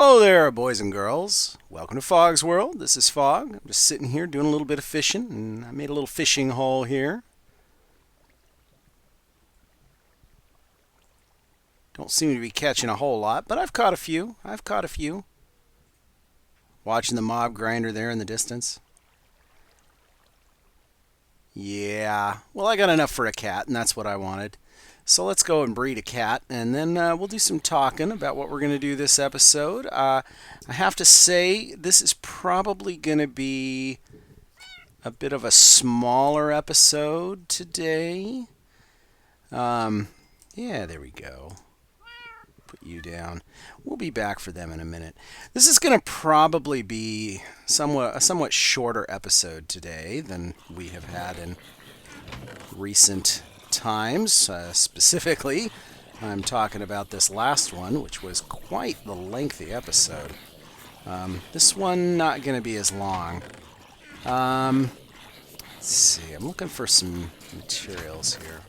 Hello there, boys and girls. Welcome to Fog's World. This is Fog. I'm just sitting here doing a little bit of fishing, and I made a little fishing hole here. Don't seem to be catching a whole lot, but I've caught a few. Watching the mob grinder there in the distance. Yeah, well, I got enough for a cat, and that's what I wanted. So let's go and breed a cat, and then we'll do some talking about what we're going to do this episode. I have to say, this is probably going to be a bit of a smaller episode today. Yeah, there we go. Put you down. We'll be back for them in a minute. This is going to probably be a somewhat shorter episode today than we have had in recent times. Specifically, I'm talking about this last one, which was quite the lengthy episode. This one not going to be as long. Let's see. I'm looking for some materials here.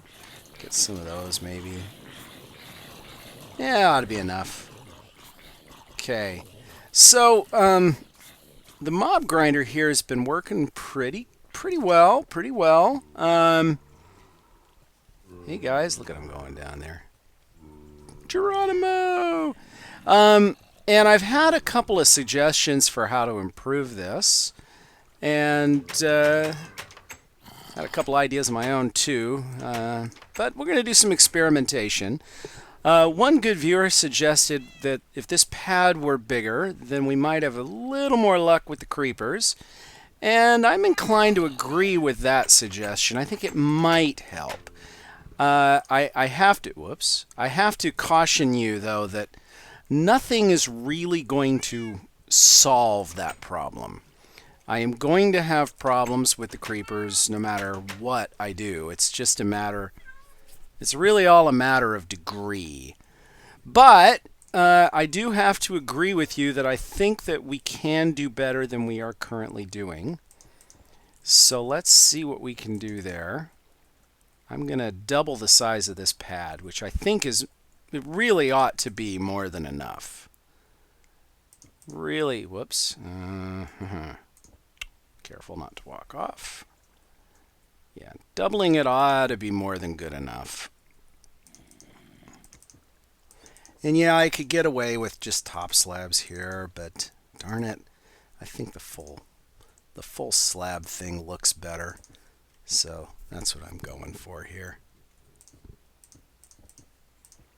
Get some of those, maybe. Yeah, ought to be enough. Okay. So, the mob grinder here has been working pretty well. Hey guys, look at him going down there. Geronimo! And I've had a couple of suggestions for how to improve this. And had a couple ideas of my own too. But we're going to do some experimentation. One good viewer suggested that if this pad were bigger, then we might have a little more luck with the creepers. And I'm inclined to agree with that suggestion. I think it might help. I have to caution you, though, that nothing is really going to solve that problem. I am going to have problems with the creepers no matter what I do. It's really all a matter of degree. But I do have to agree with you that I think that we can do better than we are currently doing. So let's see what we can do there. I'm going to double the size of this pad, which I think it really ought to be more than enough. Really, whoops. Careful not to walk off. Yeah, doubling it ought to be more than good enough. And yeah, I could get away with just top slabs here, but darn it, I think the full slab thing looks better. So that's what I'm going for here.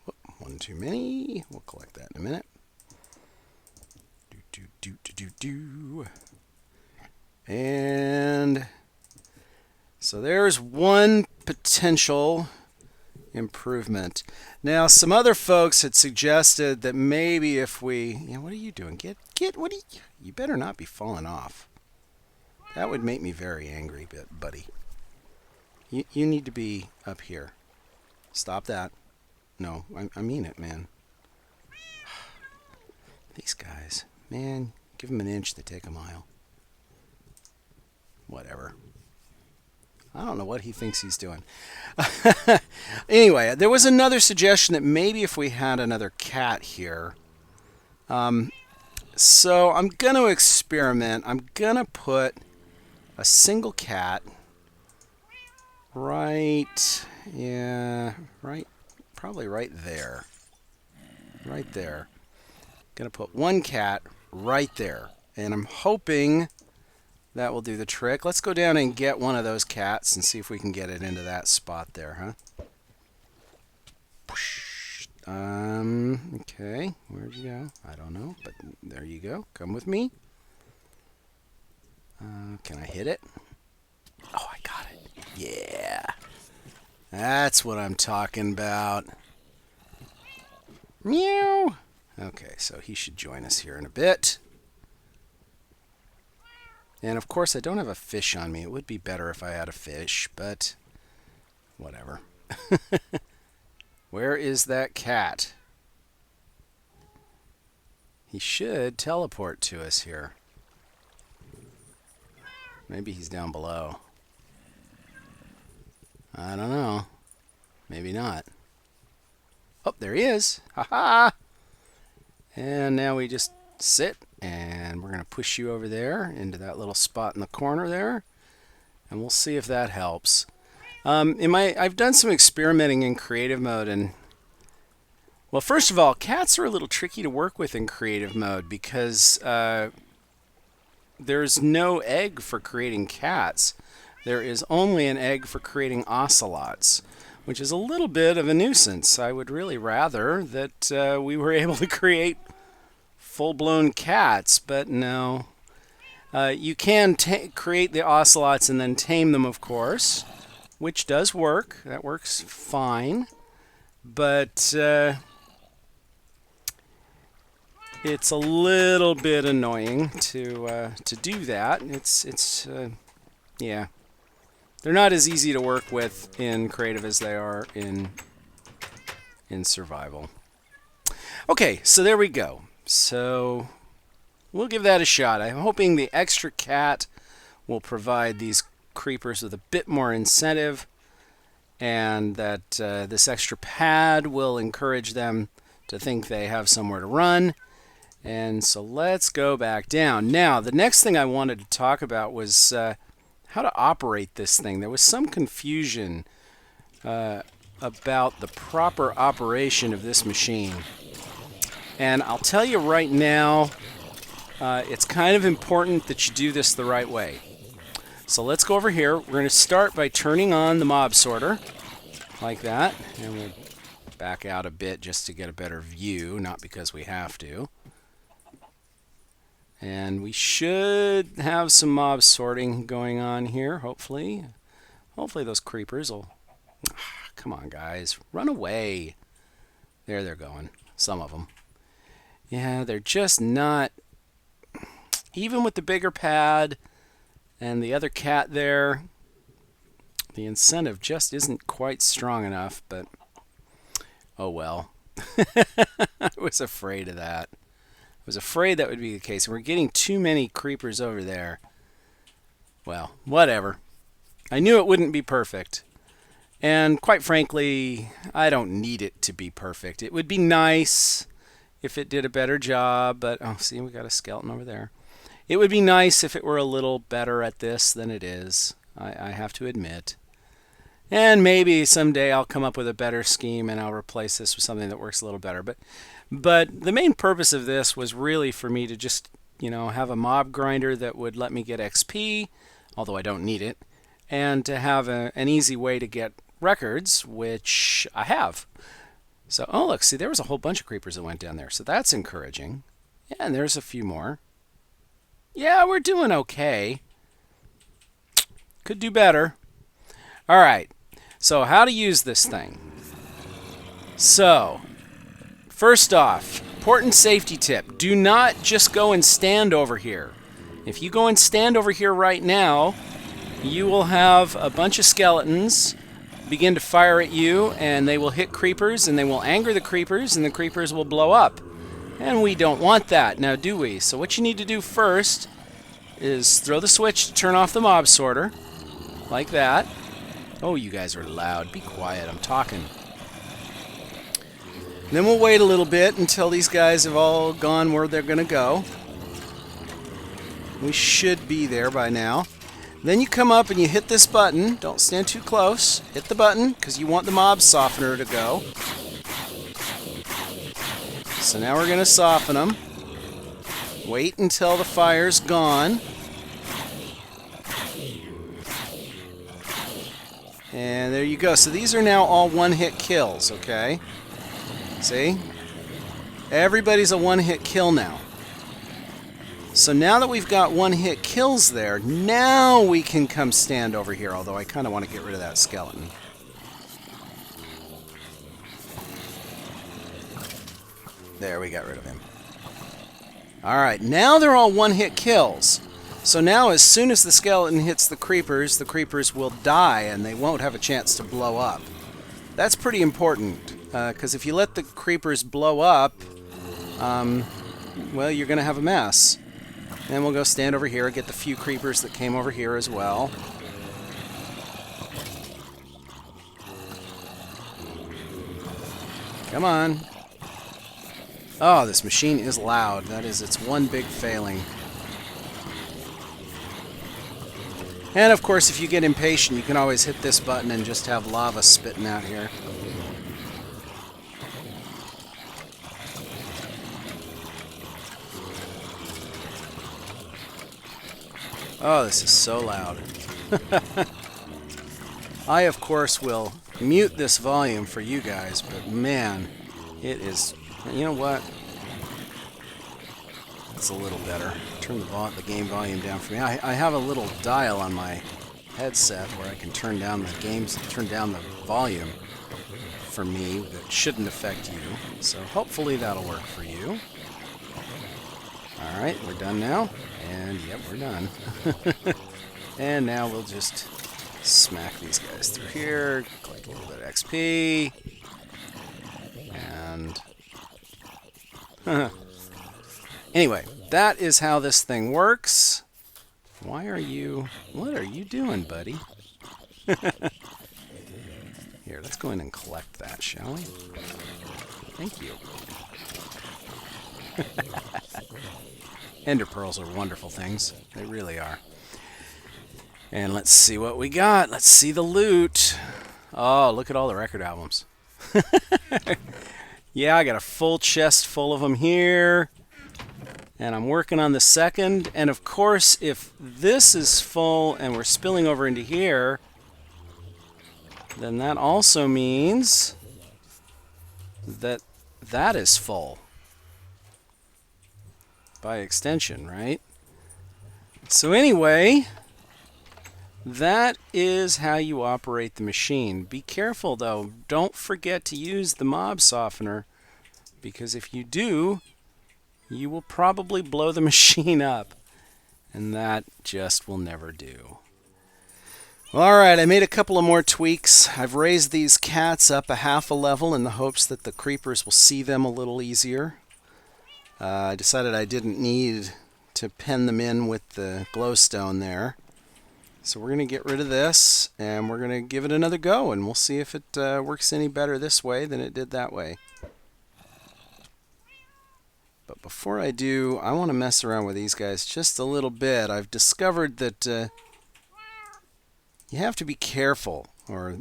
Whoop, one too many. We'll collect that in a minute. And so there's one potential improvement. Now, some other folks had suggested that maybe if we, what are you doing? You better not be falling off. That would make me very angry, buddy. You need to be up here. Stop that. No, I mean it, man. These guys, man, give them an inch, they take a mile. Whatever. I don't know what he thinks he's doing. Anyway, there was another suggestion that maybe if we had another cat here. So I'm going to experiment. I'm going to put a single cat probably right there. Right there. Gonna put one cat right there. And I'm hoping that will do the trick. Let's go down and get one of those cats and see if we can get it into that spot there, huh? Okay. Where'd you go? I don't know, but there you go. Come with me. Can I hit it? Oh, I got it. Yeah. That's what I'm talking about. Meow. Okay, so he should join us here in a bit. And of course, I don't have a fish on me. It would be better if I had a fish, but whatever. Where is that cat? He should teleport to us here. Maybe he's down below. I don't know. Maybe not. Oh, there he is. Ha ha! And now we just sit, and we're going to push you over there into that little spot in the corner there, and we'll see if that helps. I've done some experimenting in creative mode, and well, first of all, cats are a little tricky to work with in creative mode because there's no egg for creating cats. There is only an egg for creating ocelots, which is a little bit of a nuisance. I would really rather that we were able to create full-blown cats, but no. You can create the ocelots and then tame them, of course, which does work. That works fine. But it's a little bit annoying to do that. Yeah. They're not as easy to work with in creative as they are in survival. Okay, so there we go. So we'll give that a shot. I'm hoping the extra cat will provide these creepers with a bit more incentive, and that this extra pad will encourage them to think they have somewhere to run. And so let's go back down. Now, the next thing I wanted to talk about was how to operate this thing. There was some confusion about the proper operation of this machine. And I'll tell you right now, it's kind of important that you do this the right way. So let's go over here. We're going to start by turning on the mob sorter, like that. And we'll back out a bit just to get a better view, not because we have to. And we should have some mob sorting going on here, hopefully. Hopefully those creepers will... Come on, guys. Run away. There they're going. Some of them. Yeah, they're just not... Even with the bigger pad and the other cat there, the incentive just isn't quite strong enough, but... Oh well. I was afraid of that. I was afraid that would be the case. We're getting too many creepers over there. Well, whatever. I knew it wouldn't be perfect. And quite frankly, I don't need it to be perfect. It would be nice if it did a better job, but... Oh, see, we got a skeleton over there. It would be nice if it were a little better at this than it is. I have to admit. And maybe someday I'll come up with a better scheme and I'll replace this with something that works a little better. But the main purpose of this was really for me to just, have a mob grinder that would let me get XP, although I don't need it, and to have an easy way to get records, which I have. So, oh look, see, there was a whole bunch of creepers that went down there, so that's encouraging. Yeah, and there's a few more. Yeah, we're doing okay. Could do better. All right, so how to use this thing. So, first off, important safety tip. Do not just go and stand over here. If you go and stand over here right now, you will have a bunch of skeletons begin to fire at you, and they will hit creepers, and they will anger the creepers, and the creepers will blow up. And we don't want that, now do we? So what you need to do first is throw the switch to turn off the mob sorter, like that. Oh, you guys are loud. Be quiet, I'm talking. Then we'll wait a little bit until these guys have all gone where they're going to go. We should be there by now. Then you come up and you hit this button. Don't stand too close. Hit the button because you want the mob softener to go. So now we're going to soften them. Wait until the fire's gone. And there you go. So these are now all one-hit kills, okay? See? Everybody's a one-hit kill now. So now that we've got one-hit kills there, now we can come stand over here, although I kind of want to get rid of that skeleton. There, we got rid of him. Alright, now they're all one-hit kills. So now as soon as the skeleton hits the creepers will die and they won't have a chance to blow up. That's pretty important, because if you let the creepers blow up, well, you're going to have a mess. And we'll go stand over here and get the few creepers that came over here as well. Come on. Oh, this machine is loud. That is its one big failing. And of course, if you get impatient, you can always hit this button and just have lava spitting out here. Oh, this is so loud. I, of course, will mute this volume for you guys, but man, it is... You know what? It's a little better. Turn the game volume down for me. I have a little dial on my headset where I can turn down the volume for me that shouldn't affect you. So hopefully that'll work for you. All right, we're done now. And yep, we're done. And now we'll just smack these guys through here, collect a little bit of XP, and anyway, that is how this thing works. What are you doing, buddy? Here, let's go in and collect that, shall we? Thank you. Ender pearls are wonderful things. They really are. And let's see what we got. Let's see the loot. Oh, look at all the record albums. Yeah, I got a full chest full of them here. And I'm working on the second. And of course, if this is full and we're spilling over into here, then that also means that that is full. By extension, right? So anyway, that is how you operate the machine. Be careful though. Don't forget to use the mob softener, because if you do, you will probably blow the machine up, and that just will never do. Alright, I made a couple of more tweaks. I've raised these cats up a half a level in the hopes that the creepers will see them a little easier. I decided I didn't need to pen them in with the glowstone there. So we're going to get rid of this, and we're going to give it another go, and we'll see if it works any better this way than it did that way. But before I do, I want to mess around with these guys just a little bit. I've discovered that you have to be careful, or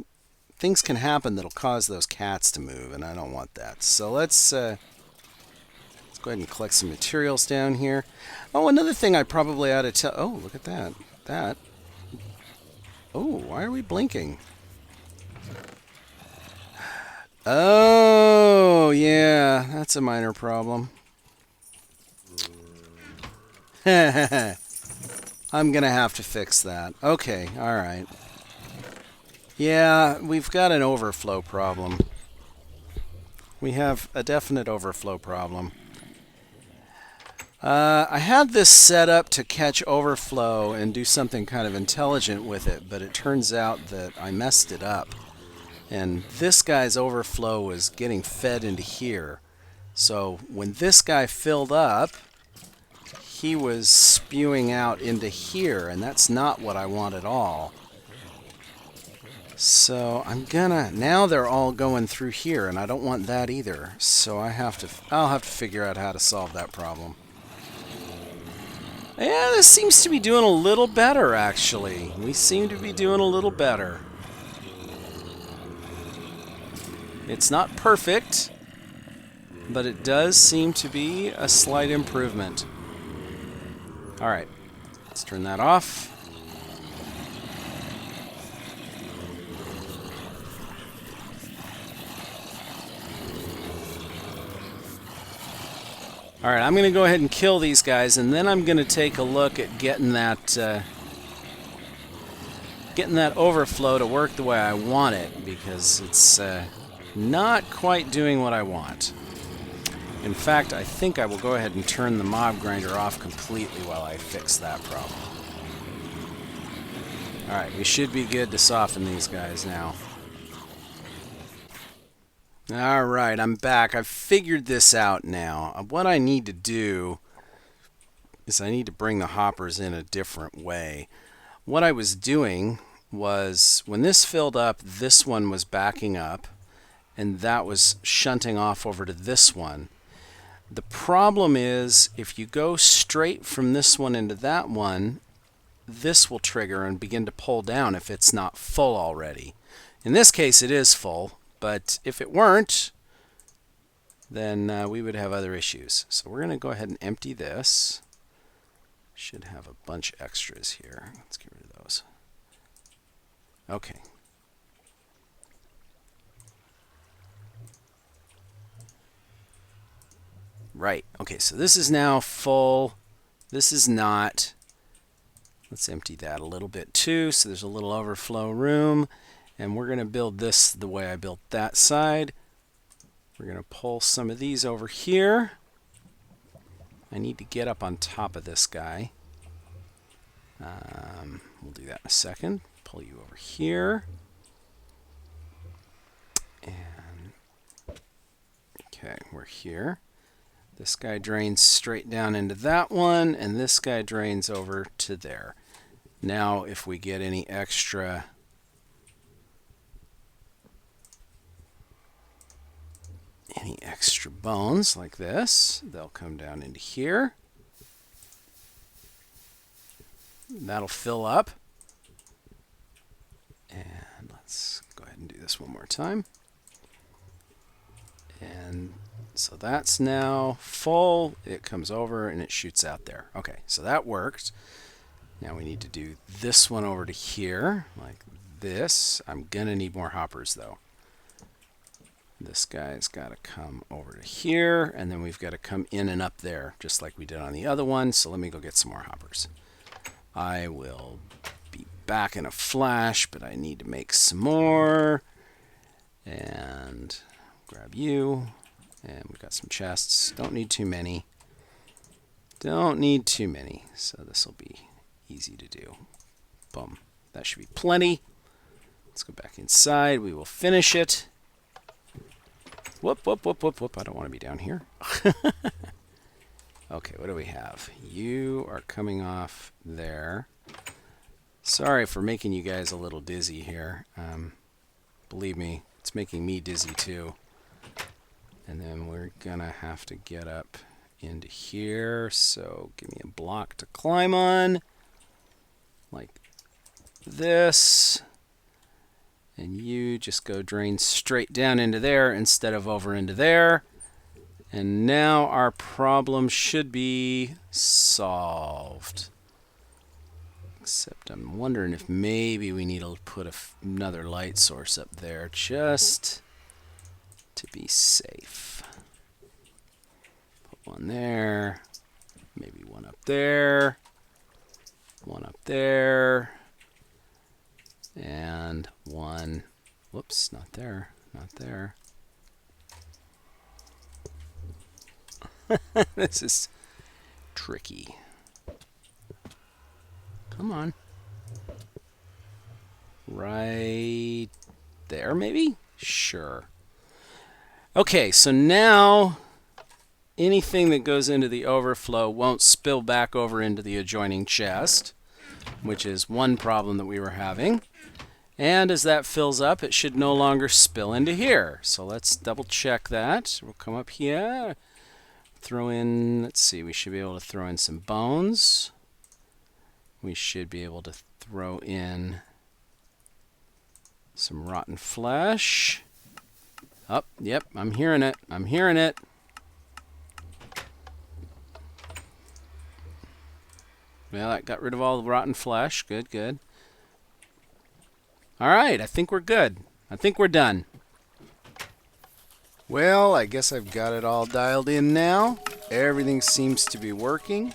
things can happen that'll cause those cats to move, and I don't want that. So let's go ahead and collect some materials down here. Oh, another thing I probably ought to tell... Oh, look at that. That. Oh, why are we blinking? Oh, yeah. That's a minor problem. I'm going to have to fix that. Okay, alright. Yeah, we've got an overflow problem. We have a definite overflow problem. I had this set up to catch overflow and do something kind of intelligent with it, but it turns out that I messed it up. And this guy's overflow was getting fed into here. So when this guy filled up, he was spewing out into here, and that's not what I want at all. So now they're all going through here, and I don't want that either. So I'll have to figure out how to solve that problem. Yeah, this seems to be doing a little better, actually. We seem to be doing a little better. It's not perfect, but it does seem to be a slight improvement. Alright, let's turn that off. Alright, I'm going to go ahead and kill these guys, and then I'm going to take a look at getting that overflow to work the way I want it, because it's not quite doing what I want. In fact, I think I will go ahead and turn the mob grinder off completely while I fix that problem. Alright, we should be good to soften these guys now. Alright, I'm back. I've figured this out now. What I need to do is I need to bring the hoppers in a different way. What I was doing was, when this filled up, this one was backing up, and that was shunting off over to this one. The problem is if you go straight from this one into that one, this will trigger and begin to pull down if it's not full already. In this case it is full, but if it weren't, then we would have other issues. So we're going to go ahead and empty this. Should have a bunch of extras here. Let's get rid of those. Okay. Right. Okay, so this is now full. This is not. Let's empty that a little bit too, so there's a little overflow room. And we're going to build this the way I built that side. We're going to pull some of these over here. I need to get up on top of this guy. We'll do that in a second. Pull you over here. And okay, we're here. This guy drains straight down into that one, and this guy drains over to there. Now, if we get any extra bones like this, they'll come down into here. That'll fill up. And let's go ahead and do this one more time. And so that's now full. It comes over and it shoots out there. Okay, so that worked. Now we need to do this one over to here, like this. I'm gonna need more hoppers though. This guy's got to come over to here, and then we've got to come in and up there, just like we did on the other one. So let me go get some more hoppers. I will be back in a flash, but I need to make some more. And grab you. And we've got some chests. Don't need too many. Don't need too many. So this will be easy to do. Boom. That should be plenty. Let's go back inside. We will finish it. Whoop, whoop, whoop, whoop, whoop. I don't want to be down here. Okay, what do we have? You are coming off there. Sorry for making you guys a little dizzy here. Believe me, it's making me dizzy too. And then we're gonna have to get up into here. So give me a block to climb on. Like this. And you just go drain straight down into there instead of over into there. And now our problem should be solved. Except I'm wondering if maybe we need to put another light source up there just to be safe. Put one there, maybe one up there, one up there, and one, whoops, not there, not there. This is tricky. Come on. Right there, maybe? Sure. Okay, so now anything that goes into the overflow won't spill back over into the adjoining chest, which is one problem that we were having. And as that fills up, it should no longer spill into here. So let's double check that. We'll come up here. Throw in, let's see, we should be able to throw in some bones. We should be able to throw in some rotten flesh. Oh, yep, I'm hearing it. I'm hearing it. Well, that got rid of all the rotten flesh. Good, good. All right, I think we're good. I think we're done. Well, I guess I've got it all dialed in now. Everything seems to be working.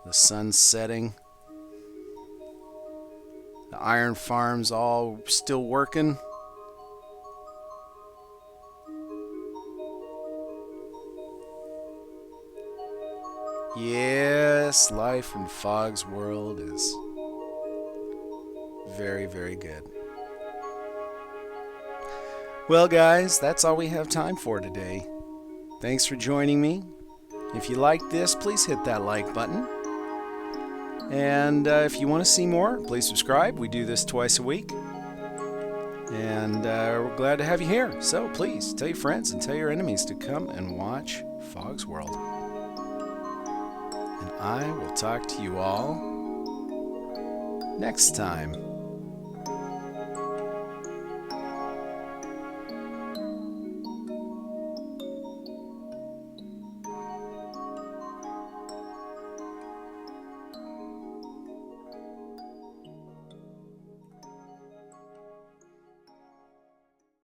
The sun's setting. The iron farm's all still working. Yes, life in Fog's world is very, very good. Well, guys, that's all we have time for today. Thanks for joining me. If you liked this, please hit that like button. And if you want to see more, please subscribe. We do this twice a week. And we're glad to have you here. So please tell your friends and tell your enemies to come and watch Fog's World. And I will talk to you all next time.